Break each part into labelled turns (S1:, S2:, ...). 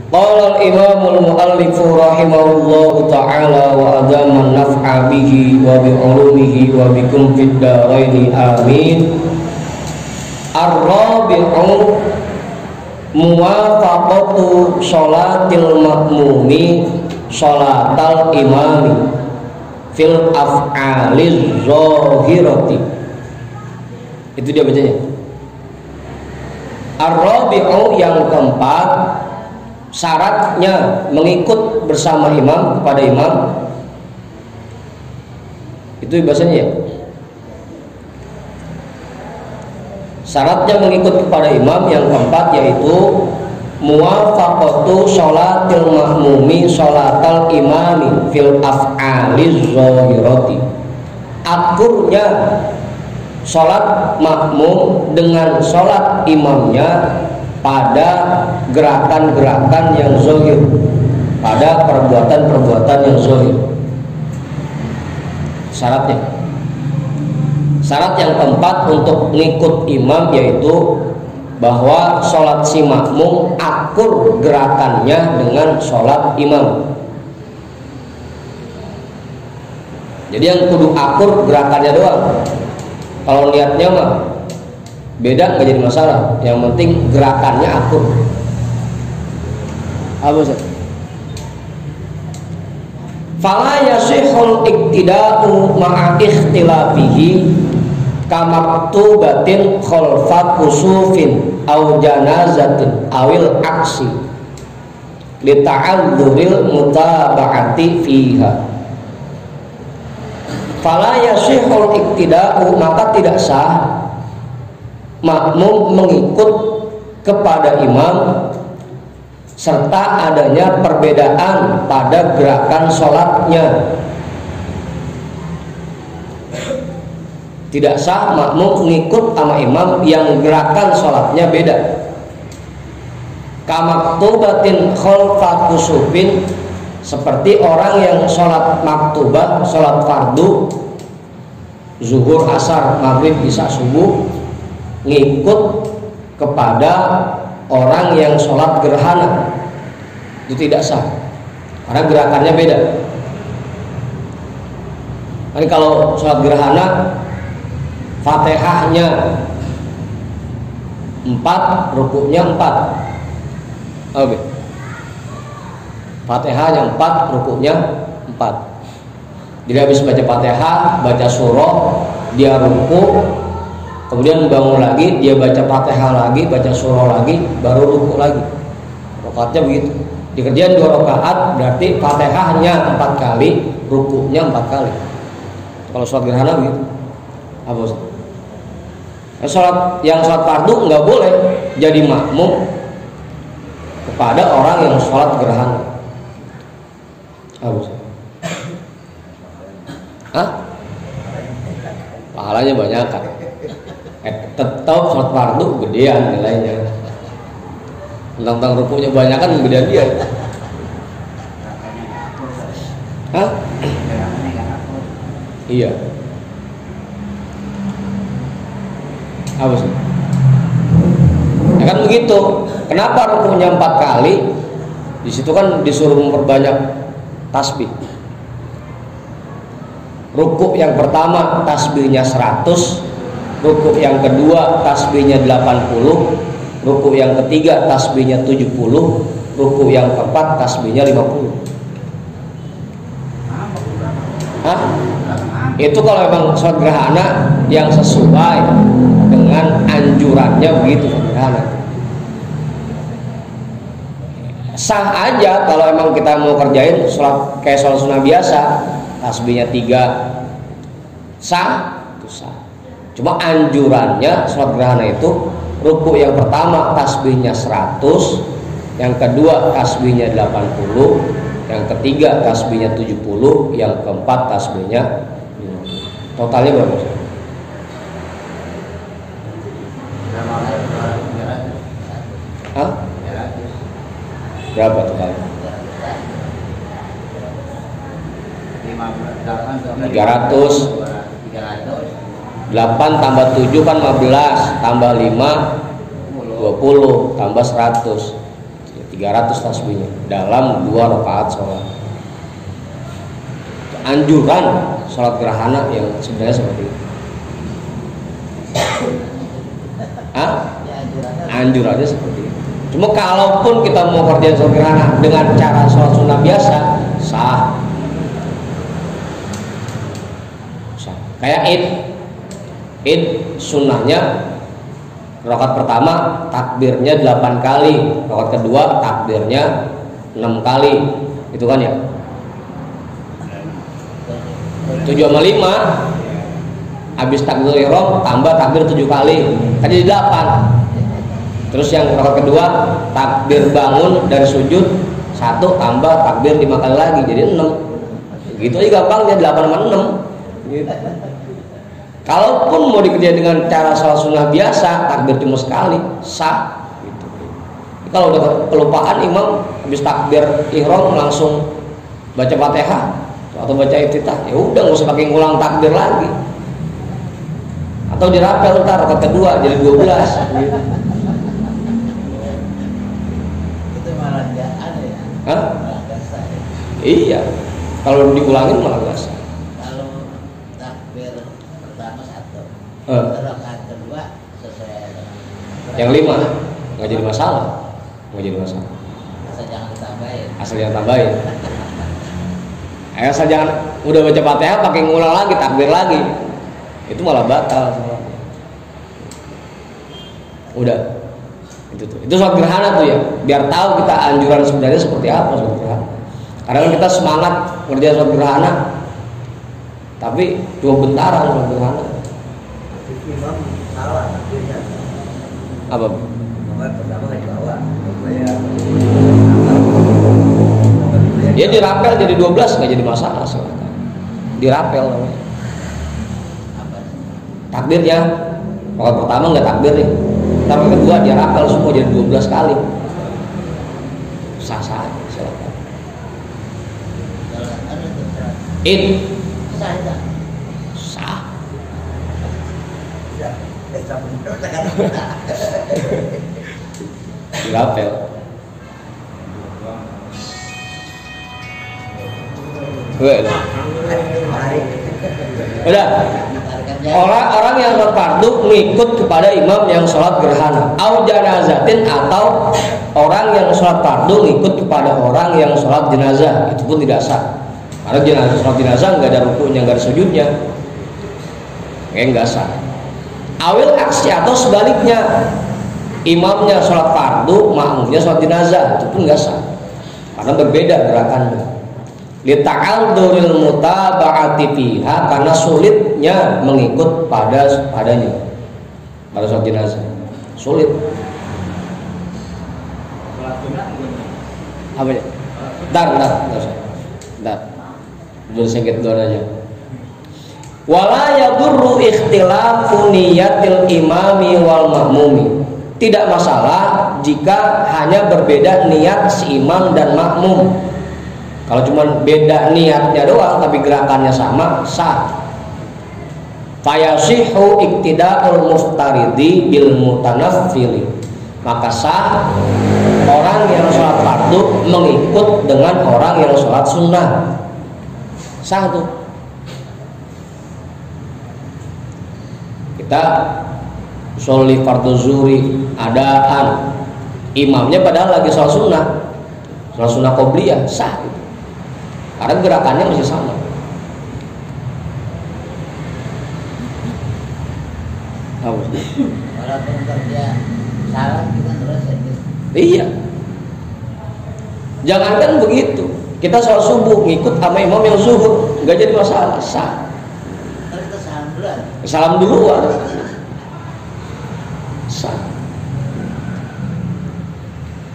S1: Qala al-imamul muallifu rahimahullahu ta'ala wa adaman naf'a bihi wa bi ulumihi wa bikum fid dharaini amin. Ar-rabi'u muwafaqatu sholatil ma'mumi sholatal imami fil af'aliz zahirati. Itu dia bacanya. Ar-rabi'u yang keempat, syaratnya mengikut bersama imam kepada imam. Itu bahasanya ya. Syaratnya mengikut kepada imam yang keempat yaitu muwafaqatu sholatil ma'mumi sholatal imami fil af'aliz zahirati. Akurnya sholat makmum dengan sholat imamnya pada gerakan-gerakan yang zahir, pada perbuatan-perbuatan yang zahir. Syarat yang keempat untuk ngikut imam yaitu bahwa sholat si makmum akur gerakannya dengan sholat imam. Jadi yang kudu akur gerakannya doang. Kalau niatnya mah beda, nggak jadi masalah. Yang penting gerakannya akur. Apa Ustaz? Fala yasihul iktida'u ma'a ikhtilafihi kamaktubatin khalfa kusufin aw janazatin awil aksi li ta'adzuril mutaba'ati fiha. Fala yasihul iktida'u, maka tidak sah makmum mengikut kepada imam serta adanya perbedaan pada gerakan sholatnya. Tidak sah makmum mengikut sama imam yang gerakan sholatnya beda. Kamaktubatin khalfa kusufin, seperti orang yang sholat maktubah, sholat fardu, zuhur, asar, maghrib, isya, subuh, ngikut kepada orang yang sholat gerhana. Itu tidak sah karena gerakannya beda. Jadi kalau sholat gerhana Fatihahnya 4, rukuknya 4. Oke. Fatihahnya 4, rukuknya 4. Jadi habis baca Fatihah, baca surah, dia ruku, kemudian bangun lagi, dia baca Fatihah lagi, baca surah lagi, baru ruku lagi. Rakaatnya begitu. Dikerjain 2 rakaat, berarti Fatihahnya 4 kali, rukuknya 4 kali. Kalau sholat gerhana begitu. Apa Ustaz? Sholat fardu nggak boleh jadi makmum kepada orang yang sholat gerhana. Apa Ustaz? Pahalanya banyak kan? Tetap sholat fardu gedean nilainya. Tentang rukunya banyak kan gedean dia. Iya. Apa sih? Ya kan begitu. Kenapa rukunya 4 kali? Di situ kan disuruh memperbanyak tasbih. Rukuk yang pertama tasbihnya 100, rukuk yang kedua tasbihnya 80, rukuk yang ketiga tasbihnya 70, rukuk yang keempat tasbihnya 50. Itu kalau memang sholat gerhana yang sesuai dengan anjurannya begitu sholat gerhana. Sah aja kalau memang kita mau kerjain sholat kayak sholat sunnah biasa, tasbihnya 3, sah, itu sah. Cuma anjurannya sholat gerhana itu rukuk yang pertama tasbihnya 100, yang kedua tasbihnya 80, yang ketiga tasbihnya 70, yang keempat tasbihnya 50. Totalnya berapa? Berapa totalnya? 300. 8 tambah 7 kan 15, tambah 5 20, tambah 100, 300. 300 tasbihnya dalam 2 rakaat sholat. Anjuran sholat gerhana yang sebenarnya seperti itu. Anjurannya seperti itu. Cuma kalaupun kita mau kerjain sholat gerhana dengan cara sholat sunnah biasa, sah. Kayak id sunnahnya rakaat pertama takbirnya 8 kali, rakaat kedua takbirnya 6 kali, itu kan ya. 7 sama 5 habis takbir ihram tambah takbir 7 kali, kan jadi 8. Terus yang rakaat kedua takbir bangun dari sujud 1 tambah takbir 5 kali lagi jadi 6. Gitu aja gampangnya, 8 sama 6 gitu. Kalaupun mau dikerjain dengan cara sholat sunnah biasa, takbir cuma sekali, sah. Gitu. Kalau udah kelupaan imam habis takbir ihram langsung baca Fatihah atau baca iftitah, ya udah nggak usah pakai ngulang takbir lagi. Atau dirapel ntar rakaat kedua jadi 12. Gitu.
S2: Itu malah nggak ada ya?
S1: Hah?
S2: Malah nggak sah ya?
S1: Iya. Kalau diulangin malah nggak sah.
S2: Rakaat kedua sesuai dengan
S1: yang 5 nggak jadi masalah, nggak jadi masalah.
S2: asal jangan ditambahin.
S1: Asal jangan tambahin. Asal jangan udah baca Fatihah pakai ngulang lagi takbir lagi, itu malah batal. Udah itu sholat gerhana tuh ya, biar tahu kita anjuran sebenarnya seperti apa sholat gerhana. Karena kan kita semangat ngerjain sholat gerhana, tapi cuma bentaran sholat gerhana.
S2: Imam salah takbirnya.
S1: Apa?
S2: Pertama nggak dibawa.
S1: Dia dirapel jadi 12 nggak jadi masalah, silakan. Dirapel namanya. Takbirnya, rakaat pertama nggak takbir nih. Rakaat kedua dia rapel semua jadi 12 kali. Sah-sah aja, silakan. Id sah. Dirapel. Udah. Orang yang sholat fardu mengikut kepada imam yang sholat gerhana. Au janazatin, atau orang yang sholat fardu mengikut kepada orang yang sholat jenazah, itu pun tidak sah. Karena jenazah, sholat jenazah nggak ada rukunya, nggak ada sujudnya, nggak sah. Awil aksi, atau sebaliknya, imamnya sholat fardu, makmumnya sholat jenazah, itu pun nggak sah, karena berbeda gerakannya. Lita'alduril mutaba'ati fiha, karena sulitnya mengikut padanya pada sholat jenazah, sulit. Apa ya? Dar. Dulu sengket doang aja. Wala yadurru ikhtilafu niyatil imami wal makmumi. Tidak masalah jika hanya berbeda niat si imam dan makmum. Kalau cuma beda niatnya doang tapi gerakannya sama, sah. Fayasihu iktida'ul muftaridi bil mutanaffili. Maka sah orang yang sholat fardu mengikut dengan orang yang sholat sunnah. Sah tuh. Kita sholli fardhu zuhri adaan, imamnya padahal lagi sholat sunnah qobliyah, sah gitu. Karena gerakannya masih sama.
S2: Walaupun kerja salah kita terus aja.
S1: Iya. Jangankan begitu, kita sholat subuh ngikut sama imam yang zuhur, nggak jadi masalah, sah.
S2: Kalau kita salam duluan.
S1: Salam duluan. Sah.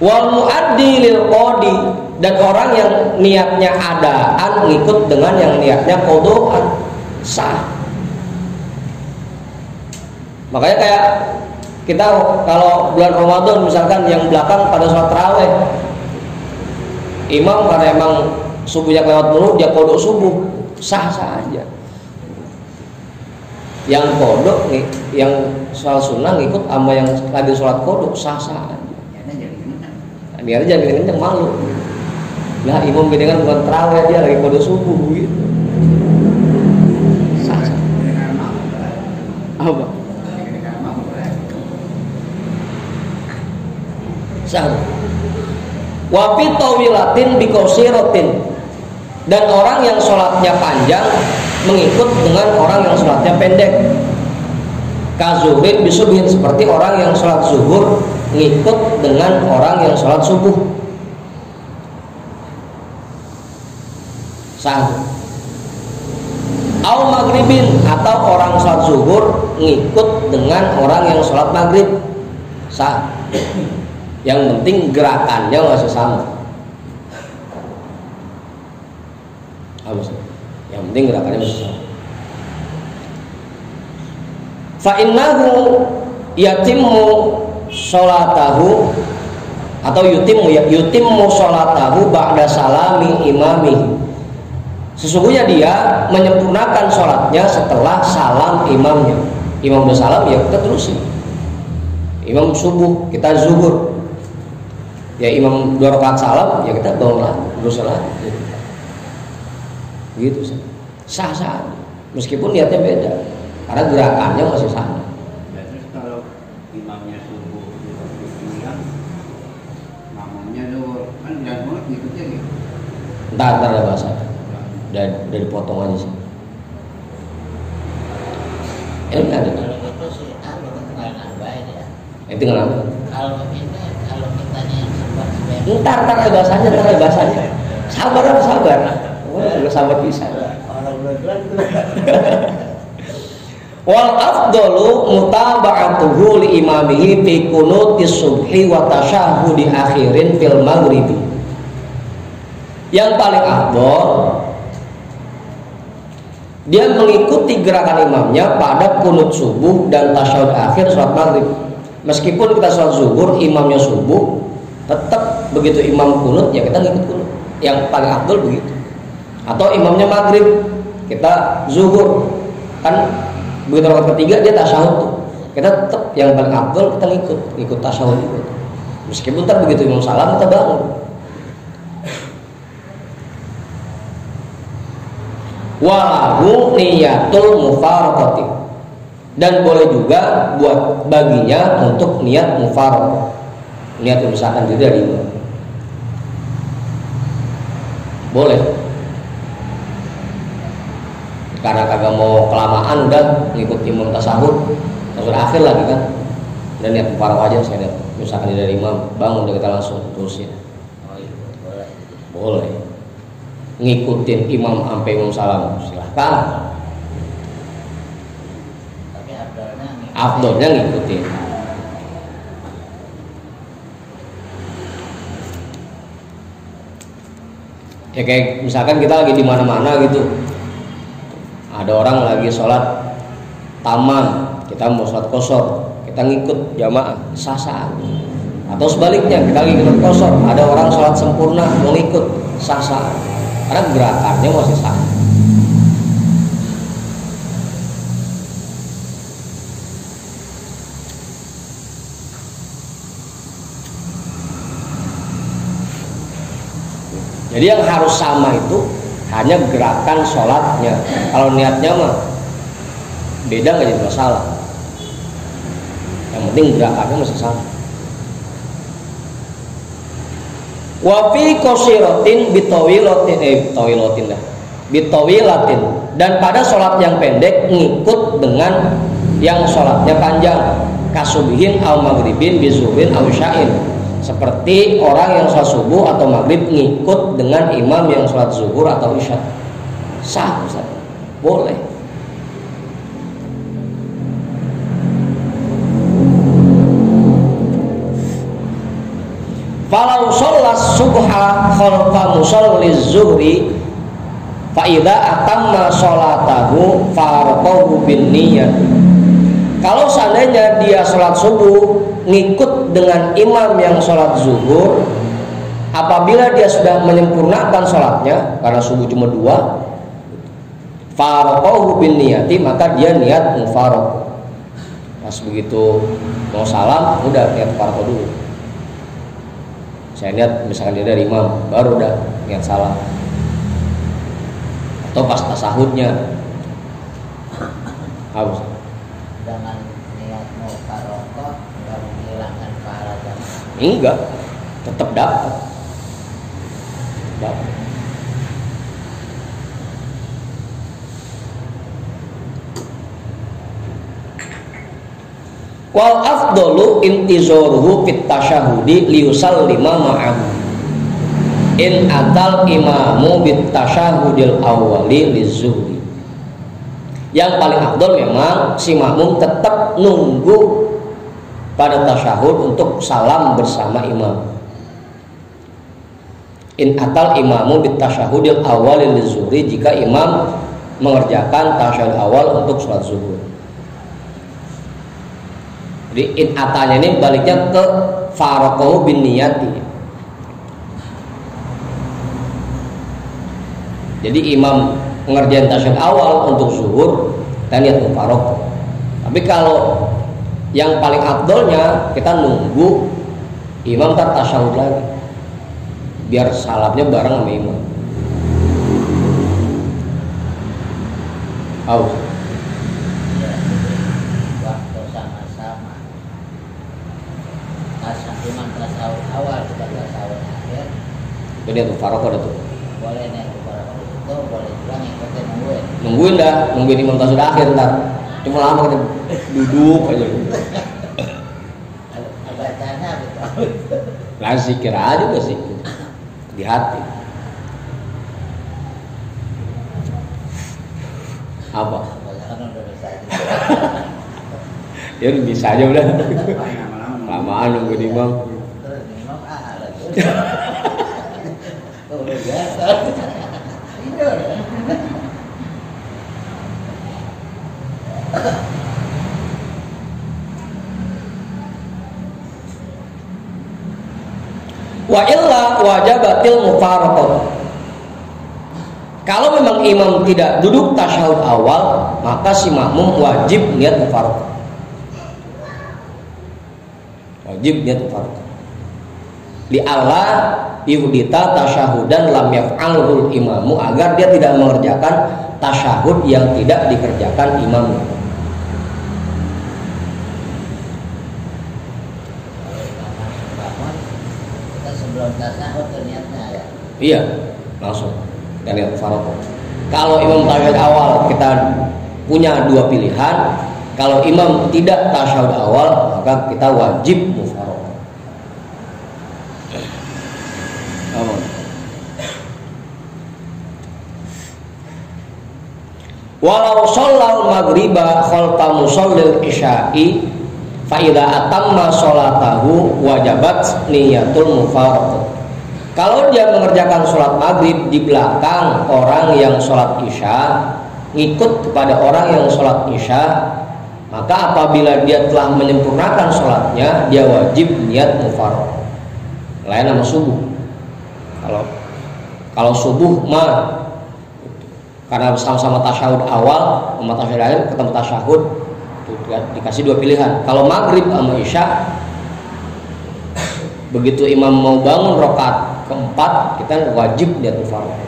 S1: Wal muaddi lil qadi, dan orang yang niatnya adaan ngikut dengan yang niatnya qodaan, sah. Makanya kayak kita kalau bulan Ramadan misalkan yang belakang pada sholat tarawih, imam karena emang subuhnya lewat dulu dia kodok subuh, sah aja. Yang kodok, yang sholat sunnah ngikut sama yang lagi sholat kodok, sah aja. Niatnya jangan kenceng malu. Lah imam gede kan bukan terawih, dia lagi pada subuh gitu. Sah. Apa? Sah. Wa fi tawilatin bi qasiratin. Dan orang yang sholatnya panjang mengikut dengan orang yang sholatnya pendek. Kazuhrin bisubuhin, seperti orang yang sholat zuhur ngikut dengan orang yang sholat subuh. Sah. Au maghribin, atau orang sholat zuhur ngikut dengan orang yang sholat maghrib. Sah. Yang penting gerakannya masih sama. Yang penting gerakannya masih sama. Fa innahu yatimmu sholatahu, atau yutimmu sholatahu ba'da salami imamih. Sesungguhnya dia menyempurnakan sholatnya setelah salam imamnya. Imam udah salam, ya kita terusin. Imam subuh, kita zuhur. Ya imam 2 rakaat salam, ya kita bangun lagi, berusaha lagi. Gitu sah-sah, meskipun niatnya beda, karena gerakannya masih sama.
S3: Ya, terus kalau imamnya subuh siang, makmumnya zuhur, kan jangan banget ngikutnya gitu.
S1: Ntar ada bahasa, udah dipotong aja sih. Ini nggak ada.
S2: Kalau itu sih aku tinggal nambahin ya.
S1: Tinggal apa?
S2: Kalau kitanya yang sabar sebenarnya.
S1: Ntar ada bahasanya. Sabar. Udah sabar bisa.
S2: Orang beneran tuh.
S1: Wal afdalu mutaba'atuhu li imamihi fi qunutis subhi wa tasyahhudi akhirin fil maghribi. Yang paling afdal dia mengikuti gerakan imamnya pada kunut subuh dan tasyahud akhir salat maghrib. Meskipun kita salat zuhur, imamnya subuh, tetap begitu imam kunut ya kita ngikut kunut. Yang paling afdal begitu. Atau imamnya maghrib, kita zuhur, kan begitu rakaat ketiga dia tasyahud tuh, kita tetap yang paling afdal kita ngikut tasyahud itu. Meskipun tak begitu imam salam kita bangun. Walahu niyatul mufaraqati, dan boleh juga buat baginya untuk niat mufaraqah, niat memisahkan diri dari imam. Boleh. Karena kagak mau kelamaan udah ngikut imam tasahud akhir lagi kan, dan niat mufaraqah aja saya lihat misalkan dari imam bangun udah kita langsung terusin.
S2: Oh iya,
S1: Boleh ngikutin imam sampai imam salam silahkan,
S2: tapi
S1: afdolnya ngikutin. Ya kayak misalkan kita lagi di mana-mana gitu, ada orang lagi sholat taman, kita mau sholat qashar, kita ngikut jamaah sah-sah. Atau sebaliknya, kita lagi ngikut qashar, ada orang sholat sempurna mau ngikut sah-sah, karena gerakannya masih sah. Jadi yang harus sama itu hanya gerakan sholatnya. Kalau niatnya mah beda nggak jadi masalah. Yang penting gerakannya masih sama. Wafi qasiratin bitawilatin, dan pada sholat yang pendek ngikut dengan yang sholatnya panjang. Kasubihin au maghribin bizuhrin au sya'in, seperti orang yang sholat subuh atau maghrib ngikut dengan imam yang sholat zuhur atau isya. Sah, Ustaz. Boleh. Falau sholat subha khalfa musalliz zuhri fa idza atamma sholatahu farqahu bin niyyah. Kalau seandainya dia sholat subuh ngikut dengan imam yang sholat zuhur, apabila dia sudah menyempurnakan sholatnya, karena subuh cuma 2, faraqahu bin niyati, maka dia niat mufaraqah. Pas begitu mau salam, udah niat faraqah dulu. Saya lihat misalkan dia dari imam baru udah niat salam, atau pas tasahudnya harus
S2: Dengan niat mau barokah nggak menghilangkan pahala jamaah.
S1: enggak, tetap dapat. Wal afdalu intizoruhu fit tasyahudi liyusallima ma'ahu in atal imamu bit tasyahudil awwali lizuhri. Yang paling afdal memang si makmum tetap nunggu pada tasyahud untuk salam bersama imam. In atal imamu bit tasyahudil awwali lizuhri, jika imam mengerjakan tasyahud awal untuk sholat zuhur. Jadi in atanya ini baliknya ke faraqahu bin niyati. Jadi imam mengerjakan tasyahud awal untuk zuhur dan niat mufaraqah. Tapi kalau yang paling afdolnya kita nunggu imam tar tasyahud lagi, biar salamnya bareng sama imam. Aus.
S2: Waktu sama-sama imam tasawuf awal juga tasawuf akhir,
S1: Jadi itu faraqah itu.
S2: boleh nih kepada itu, boleh juga ngikutin
S1: Nungguin imam tasawuf akhir ntar. Cuma lama kita duduk aja.
S2: bacanya betul.
S1: Lah zikir aja udah zikir di hati. Apa? Ya bisa aja udah. Lamaan nungguin imam. Wa illa wajabatil mufaraqah. Kalau memang imam tidak duduk tasyahud awal, maka si makmum wajib niat mufaraqah. Wajib niat mufaraqah. Li alla yuhdita tasyahudan lam yaf'alul imamu, agar dia tidak mengerjakan tasyahud yang tidak dikerjakan imamnya.
S2: Sebelum tasawuf ternyata ya.
S1: Iya, langsung dan niat mufaraqah. Kalau imam tasyahud awal kita punya dua pilihan. Kalau imam tidak tasyahud awal, maka kita wajib mufaraqah. Walau shallal maghriba khalfa musallil isya'i fa idza atamma sholatahu wajabat niyatul mufaraqah. Kalau dia mengerjakan sholat maghrib di belakang orang yang sholat isya, ngikut kepada orang yang sholat isya, maka apabila dia telah menyempurnakan sholatnya, dia wajib niat mufaraqah. Lain sama subuh. Kalau subuh mah karena sama-sama tasyahud awal sama tasyahud akhir ketemu tasyahud, dikasih dua pilihan. Kalau maghrib sama isya, begitu imam mau bangun rakaat keempat, kita wajib niat mufaraqah.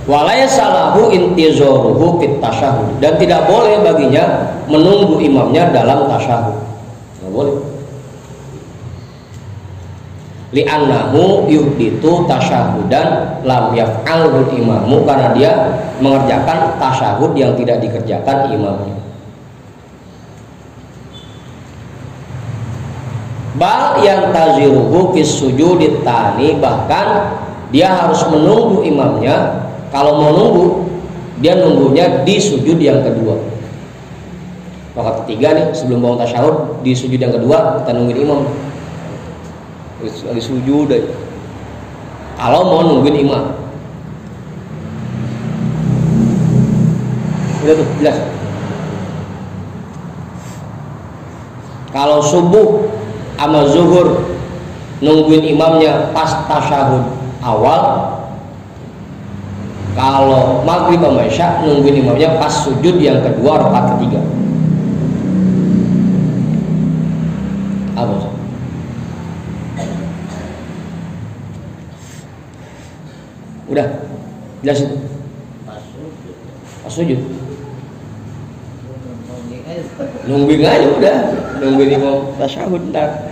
S1: Walaya salahu intizoruhu fit tasyahud, dan tidak boleh baginya menunggu imamnya dalam tasyahud. Tidak boleh. Li'annahu yuhditu tasyahudan lam yaf'alul imamu, karena dia mengerjakan tasyahud yang tidak dikerjakan imamnya. Bal yang taziruhu fis sujudit tani, bahkan dia harus menunggu imamnya. Kalau mau nunggu, dia nunggunya di sujud yang kedua. Rakaat ketiga nih, sebelum bangun tasyahud, di sujud yang kedua kita nungguin imam. Di sujud aja. Kalau mau nungguin imam, udah tuh jelas. Kalau subuh sama zuhur nungguin imamnya pas tasyahud awal, Kalau maghrib sama isya nungguin imamnya pas sujud yang kedua rakaat ketiga. Apa Ustaz? Udah jelas itu. Pas sujud. Nungguin aja udah, nungguin imam tasyahud ntar.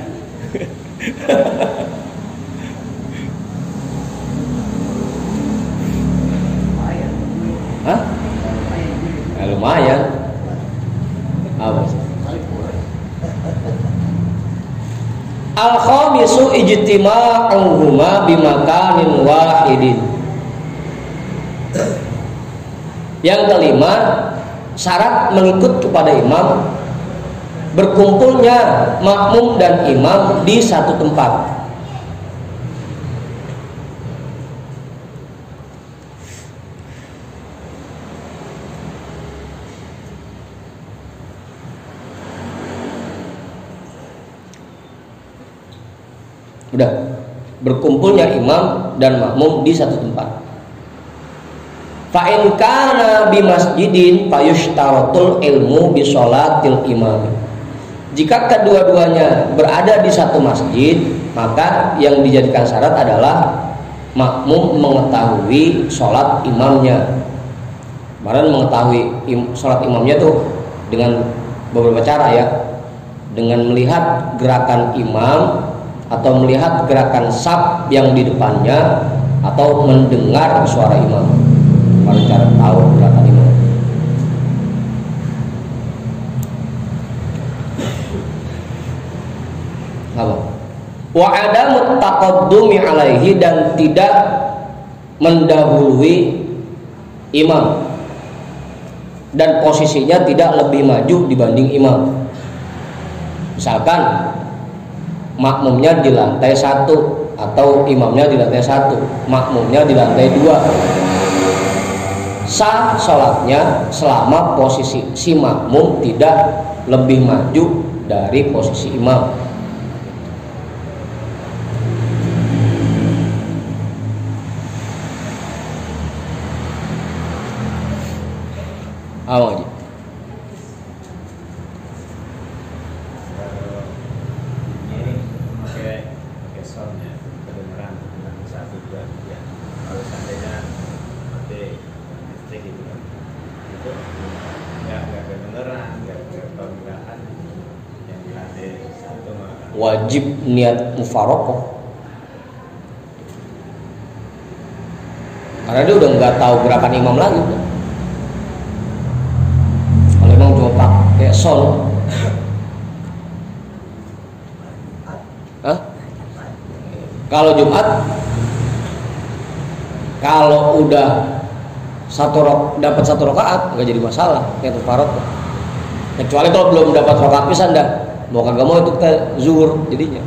S1: Hah? Ya, lumayan. Apa? Al-khamisu ijtima'uhuma bimakanin wahidin. Yang kelima, syarat mengikut kepada imam, berkumpulnya makmum dan imam di satu tempat. Udah, berkumpulnya imam dan makmum di satu tempat. Fa in kana bi masjidin fayushtaratul ilmu bi sholatil imam. Jika kedua-duanya berada di satu masjid, maka yang dijadikan syarat adalah makmum mengetahui sholat imamnya. Kemarin mengetahui sholat imamnya tuh dengan beberapa cara ya, dengan melihat gerakan imam atau melihat gerakan saf yang di depannya atau mendengar suara imam. Pada cara tahu gerakan imam. Apa? Wa adamu taqaddumi alaihi, dan tidak mendahului imam dan posisinya tidak lebih maju dibanding imam. Misalkan makmumnya di lantai 1 atau imamnya di lantai 1, makmumnya di lantai 2. Sah sholatnya selama posisi si makmum tidak lebih maju dari posisi imam. Awal aja. Wajib niat mufarokoh, karena dia udah nggak tahu gerakan imam lagi. Kalau imam cuma pakai sol, kalau Jumat, kalau udah dapat satu rakaat nggak jadi masalah niat mufarokoh. Kecuali kalau belum dapat rakaat pisan dah. Mau kagak mau itu kita zuhur jadinya.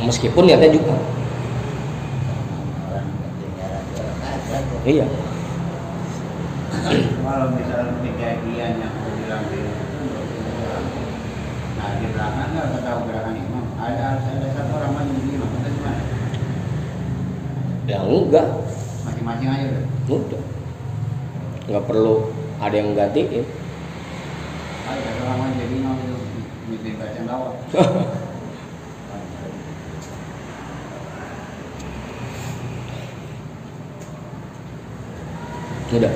S1: Meskipun niatnya juga. Iya.
S3: Kalau misalnya kejadian yang bilang nah di belakang nggak tahu gerakan imam. Ada satu orang maju di imam. Kita gimana?
S1: Ya enggak.
S3: Masing-masing aja udah.
S1: Udah. Nggak perlu ada yang gantiin.
S3: Ada orang jadi mau bikin bacaan lawak.
S1: Udah.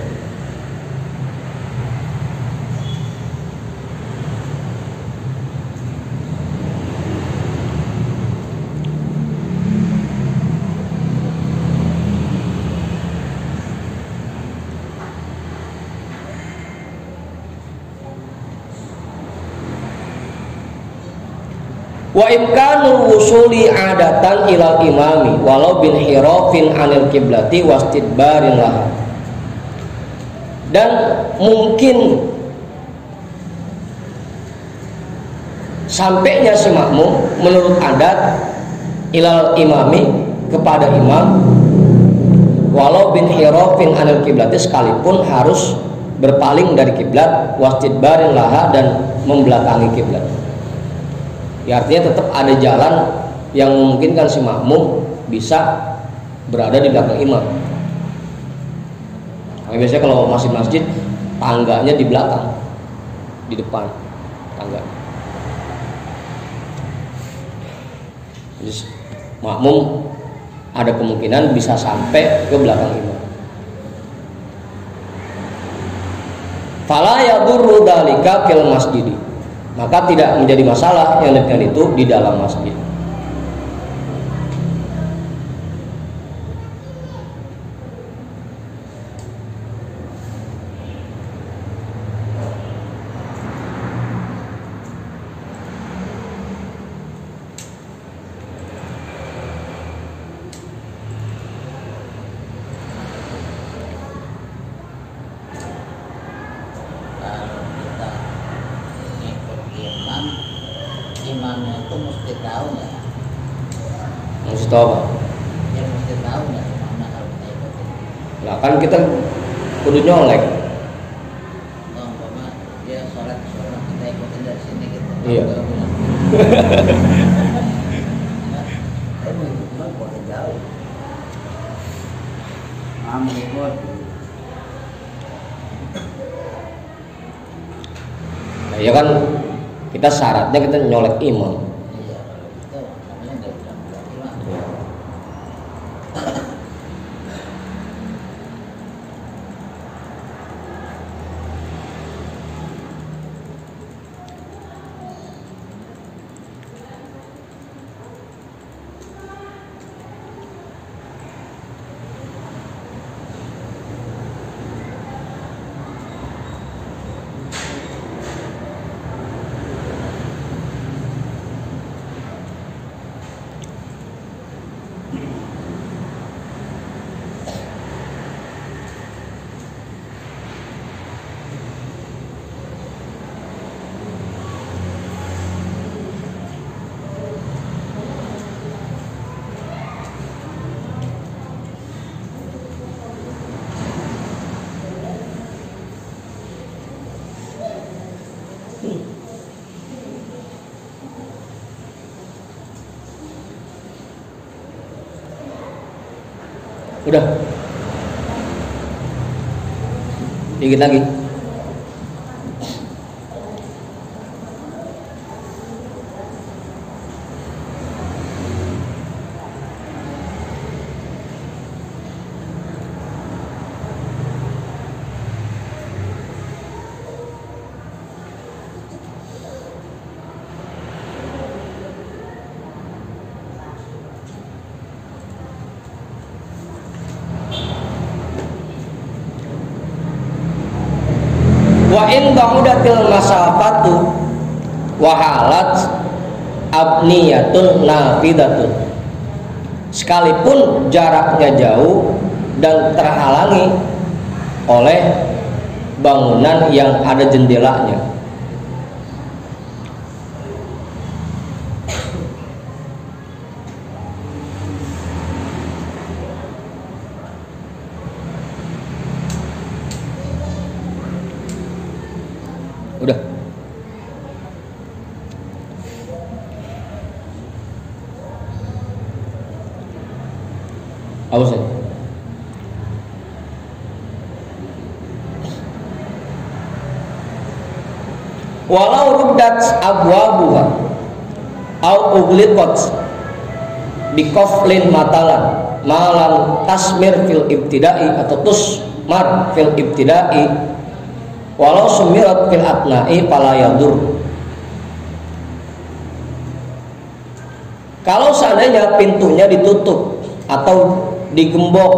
S1: Wa imkanul wusuli adatan ilal imami walau bin hirafin anil kiblati wastidbarin lah. Dan mungkin sampainya si makmum menurut adat ilal imami kepada imam walau bin hirafin anil kiblati, sekalipun harus berpaling dari kiblat, wastidbarin laha, dan membelakangi kiblat. Ya, artinya tetap ada jalan yang memungkinkan si makmum bisa berada di belakang imam. Nah, biasanya kalau masjid tangganya di belakang, di depan tangga. Jadi makmum ada kemungkinan bisa sampai ke belakang imam. Fala yadurru dzalika fil masjid. Maka tidak menjadi masalah yang demikian itu di dalam masjid.
S2: Kalau kita ikut imam, imamnya itu mesti tahu nggak?
S1: Maksud apa?
S2: Dia mesti tahu nggak kemana kalau kita ikutin?
S1: Nah, kan kita kudu nyolek.
S2: Oh, umpama dia sholat kita ikutin dari sini gitu.
S1: Iya.
S2: Kalau bilang, saya mau ikut imam kok jauh.
S3: Kamu ikut.
S1: Nah, ya kan kita syaratnya kita nyolek imam.
S2: Iya, kalau itu namanya nggak bilang imam.
S1: Udah. Dikit lagi. Wa in ba'udatil masafatu wa halat abniyatun nafidatun. Sekalipun jaraknya jauh dan terhalangi oleh bangunan yang ada jendelanya. Udah. Awas ya. Walau ruddat abwabuha au ugliqat bikoflin matalan malam tasmir fil ibtida'i atau tusmar fil ibtida'i walau sumirat fil atna'i fala yadur. Kalau seandainya pintunya ditutup atau digembok,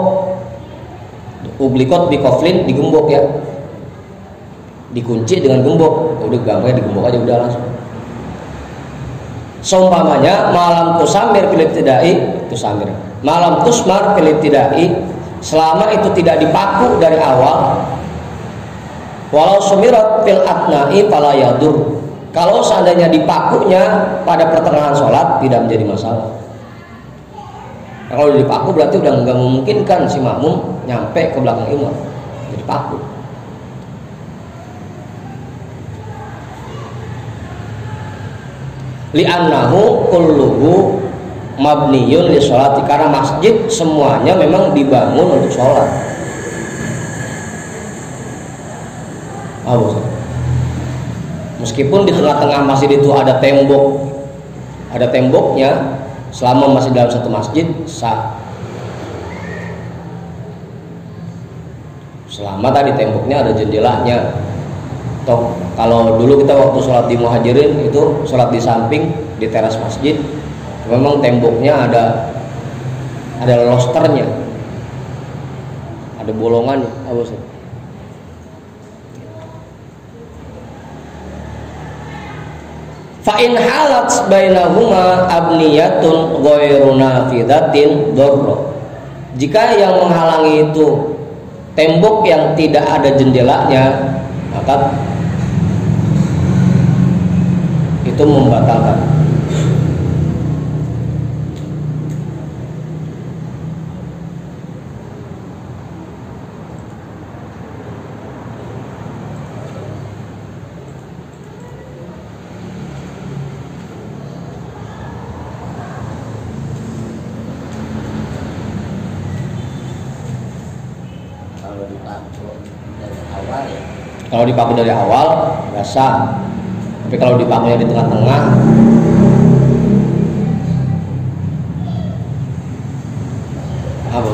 S1: ublikot bikoflin digembok ya, dikunci dengan gembok, udah gampang digembok aja udah langsung. Seumpamanya malam tusamir fil ibtida'i, tusamir. Malam tusmar fil ibtida'i, selama itu tidak dipaku dari awal. Walau sumirat fil atna'i fala yadur. Kalau seandainya dipakunya pada pertengahan sholat tidak menjadi masalah. Nah, kalau dipaku berarti udah nggak memungkinkan si makmum nyampe ke belakang imam. Jadi paku. Li'annahu kulluhu mabniyun li sholati, karena masjid semuanya memang dibangun untuk sholat. Meskipun di tengah-tengah masjid itu ada temboknya, selama masih dalam satu masjid sah. Selama tadi temboknya ada jendelanya. Toh kalau dulu kita waktu sholat di Muhajirin itu sholat di samping di teras masjid, memang temboknya ada losternya, ada bolongannya. Fa in halat bainahuma abniyatun ghairu nafidatin darra. Jika yang menghalangi itu tembok yang tidak ada jendelanya, maka itu membatalkan. Kalau dipakai dari awal nggak sah, tapi kalau dipakainya di tengah-tengah apa?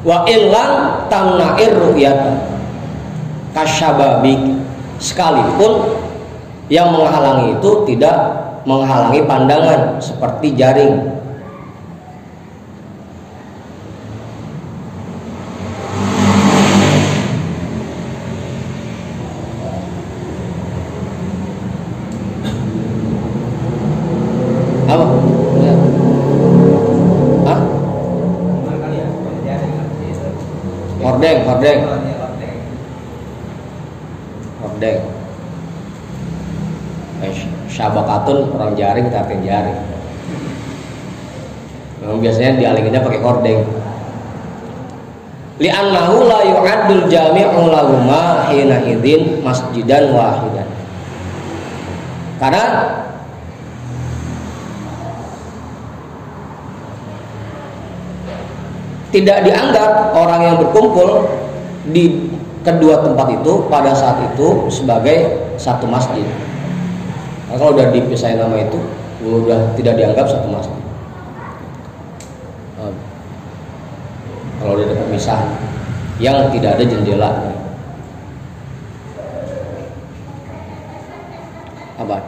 S1: Wa illam tamna'ir ru'yata kasyababik, sekalipun yang menghalangi itu tidak menghalangi pandangan seperti jaring. Hordeng. Syabakatun orang jaring tapi jaring. Memang biasanya dialinginnya pakai hordeng. Li'annahu la yu'addul jami'u lahuma hina idzin masjidan wahidan. Karena tidak dianggap orang yang berkumpul di kedua tempat itu pada saat itu sebagai satu masjid. Nah, kalau udah dipisahin nama itu udah tidak dianggap satu masjid. Kalau udah ada pemisahan yang tidak ada jendela. Apa?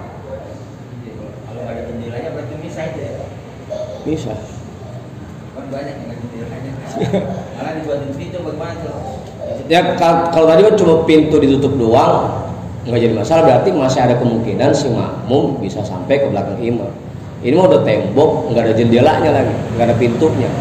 S4: Kalau ada jendelanya berarti misah itu ya?
S1: Misah.
S4: Kan banyak yang ada jendelanya. Malah dibuatin pintu bagaimana tuh?
S1: Ya kalau tadi cuma pintu ditutup doang nggak jadi masalah, berarti masih ada kemungkinan si makmum bisa sampai ke belakang imam. Ini mah udah tembok, nggak ada jendelanya lagi, nggak ada pintunya.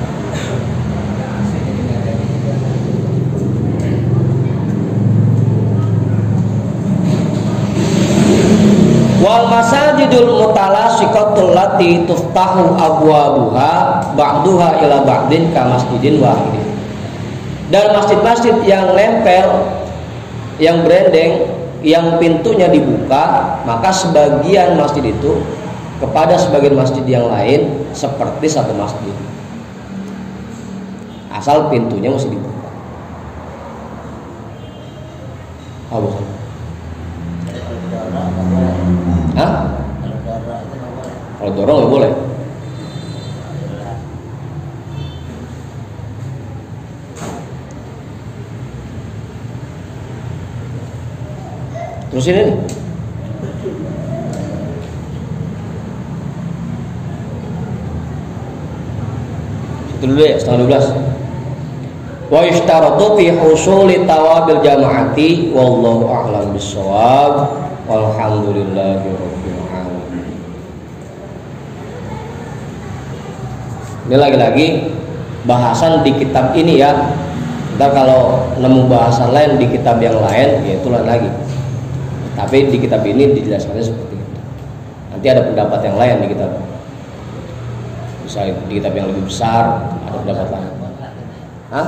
S1: Wal masajidul mutalasiqatul lati tuftahu abwabuha ba'duha ila ba'din ka masjidin wahidin. Dan masjid-masjid yang nempel, yang berendeng, yang pintunya dibuka, maka sebagian masjid itu kepada sebagian masjid yang lain seperti satu masjid, asal pintunya masih dibuka. Kalau dorong nggak boleh. Terus ini itu dulu ya, setengah 12. Wa yushtaratu fi husuli tawabil jama'ati wallahu a'lam bissawab walhamdulillahi rabbil alamin. Ini lagi-lagi bahasan di kitab ini ya. Ntar kalau nemu bahasan lain di kitab yang lain, ya itulah lagi. Tapi di kitab ini dijelaskannya seperti itu. Nanti ada pendapat yang lain di kitab. Bisa di kitab yang lebih besar ada pendapat lain. Hah?